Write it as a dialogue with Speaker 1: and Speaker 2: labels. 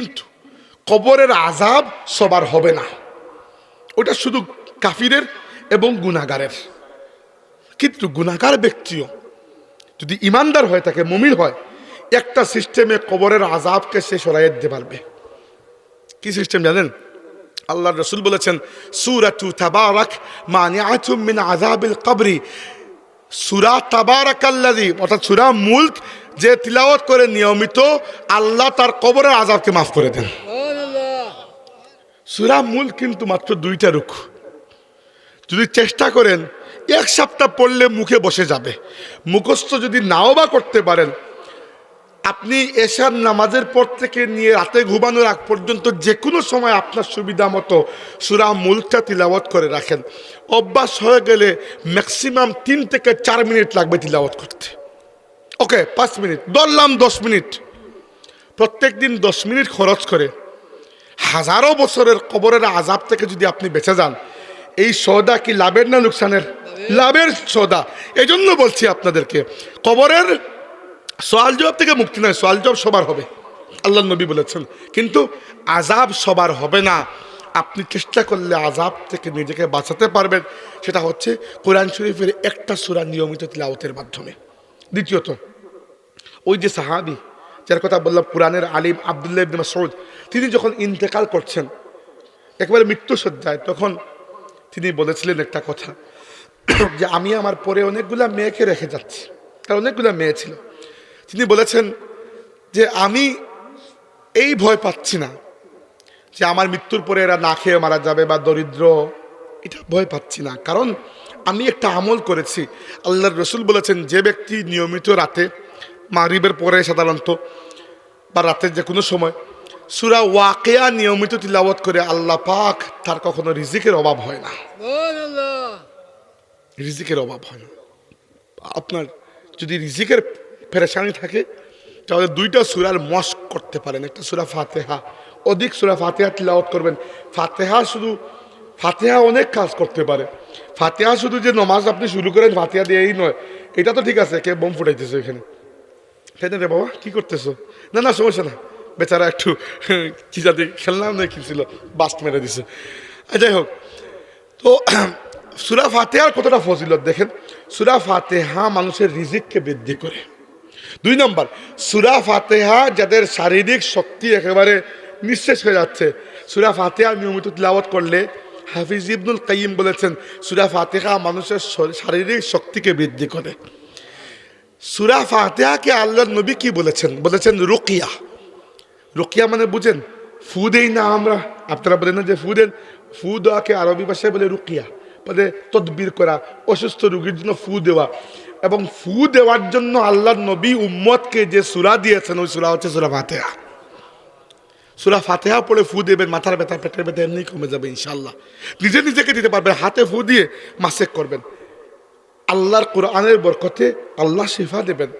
Speaker 1: কিন্তু কবরের আযাব সবার হবে না, ওটা শুধু কাফিরের এবং গুনাহগারের। কিন্তু গুনাহগার ব্যক্তিও যদি ইমানদার হয়ে থাকে, মুমিন হয়, একটা সিস্টেমে কবরের আযাবকে সে সরাইয়ে দিতে পারবে। কি সিস্টেম জানেন? আল্লাহর রাসূল বলেছেন সূরাতু তাবারাক মানিআতুম মিন আযাবিল কবরি। সূরা তাবারাকাল্লাযী অর্থাৎ সূরা মুলক যে তিলাওয়াত করে নিয়মিত, আল্লাহ তার কবরের আযাবকে মাফ করে দেন। সূরা মুলক কিন্তু মাত্র 2টা রুকু, যদি চেষ্টা করেন এক সপ্তাহ পড়লে মুখে বসে যাবে। মুখস্থ যদি নাও বা করতে পারেন, আপনি এশার নামাজের পর থেকে নিয়ে রাতে ঘুমানোর আগ পর্যন্ত যে কোনো সময় আপনার সুবিধা মতো সূরা মুলকটা তিলাওয়াত করে রাখেন। অভ্যাস হয়ে গেলে ম্যাক্সিমাম 3 থেকে 4 মিনিট লাগবে তিলাওয়াত করতে। ওকে 5 মিনিট ধরলাম, 10 মিনিট, প্রত্যেক দিন 10 মিনিট খরচ করে হাজারো বছরের কবরের আযাব থেকে যদি আপনি বেঁচে যান, এই সওদা কি লাভের না লোকসানের? লাভের সওদা। এই জন্য বলছি আপনাদেরকে, কবরের সওয়াল জবাব থেকে মুক্তি নয়, সওয়াল জবাব সবার হবে, আল্লাহ নবী বলেছেন, কিন্তু আযাব সবার হবে না। আপনি চেষ্টা করলে আযাব থেকে নিজেকে বাঁচাতে পারবেন, সেটা হচ্ছে কোরআন শরীফের একটা সূরা নিয়মিত তিলাওয়াতের মাধ্যমে। দ্বিতীয়ত, ওই যে সাহাবী যার কথা বললাম, কোরআনের আলিম আব্দুল্লাহ ইবনে মাসউদ, তিনি যখন ইন্তেকাল করছেন একেবারে মৃত্যুসজ্জায়, তখন তিনি বলেছিলেন একটা কথা, যে আমি আমার পরে অনেকগুলা মেয়েকে রেখে যাচ্ছি, তার অনেকগুলা মেয়ে ছিল। তিনি বলেছেন যে আমি এই ভয় পাচ্ছি না যে আমার মৃত্যুর পরে এরা না খেয়ে মারা যাবে বা দরিদ্র, এটা ভয় পাচ্ছি না, কারণ আমি একটা আমল করেছি। আল্লাহর রাসূল বলেছেন, যে ব্যক্তি নিয়মিত রাতে মাগরিবের পরে সাধারণত বা রাতের যে কোনো সময় সূরা ওয়াকিয়া নিয়মিত তিলাওয়াত করে, আল্লাহ পাক তার কখনো রিজিকের অভাব হয় না। রিজিকের অভাব হয় না। আপনার যদি রিজিকের পেরেশানি থাকে, তাহলে 2টা সূরার মস্ক করতে পারেন। একটা সূরা ফাতিহা, অধিক সূরা ফাতিহা তিলাওয়াত করবেন। ফাতিহা অনেক কাজ করতে পারে। ফাতিহা শুধু যে নামাজ আপনি শুরু করেন ফাতিহা দিয়েই নয়, এটা তো ঠিক আছে। কে বোম ফুটাইতেছে এখানে? কেন রে বাবা, কি করতেছো? না না, সমস্যা না, বেচারা একটু কি জাতি খেললাম না, কি ছিল, বাস্ট মেরে দিছে। যাই হোক, তো সূরা ফাতিহার কতটা ফজিলত দেখেন। সূরা ফাতিহা মানুষের রিজিককে বৃদ্ধি করে। 2 নম্বর, সূরা ফাতিহা যাদের শারীরিক শক্তি একেবারে নিঃশেষ হয়ে যাচ্ছে, সূরা ফাতিহা নিয়মিত তিলাওয়াত করলে, হাফিজ ইবনুল কাইয়িম বলেছেন, সূরা ফাতিহা মানুষের শারীরিক শক্তিকে বৃদ্ধি করে। সূরা ফাতিহাকে আল্লাহর নবী কি বলেছেন? বলেছেন রুকিয়া। রুকিয়া মানে বুঝেন? ফু দেই না আমরা, আপনারা বলেন না যে ফু দেন, ফু দেওয়াকে আরবি ভাষায় বলে রুকিয়া, বলে তদবির করা, অসুস্থ রোগীর জন্য ফু দেওয়া। এবং ফু দেওয়ার জন্য আল্লাহর নবী উম্মতকে যে সূরা দিয়েছেন, ওই সূরা হচ্ছে সূরা ফাতিহা। সূরা ফাতিহা পড়ে ফু দেবেন, মাথার ব্যথা, পেটের ব্যথা এমনি কমে যাবে ইনশাআল্লাহ। নিজেকে দিতে পারবেন, হাতে ফু দিয়ে মাসেক করবেন। আল্লাহর কোরআনের বরকতে আল্লাহ শিফা দেবেন।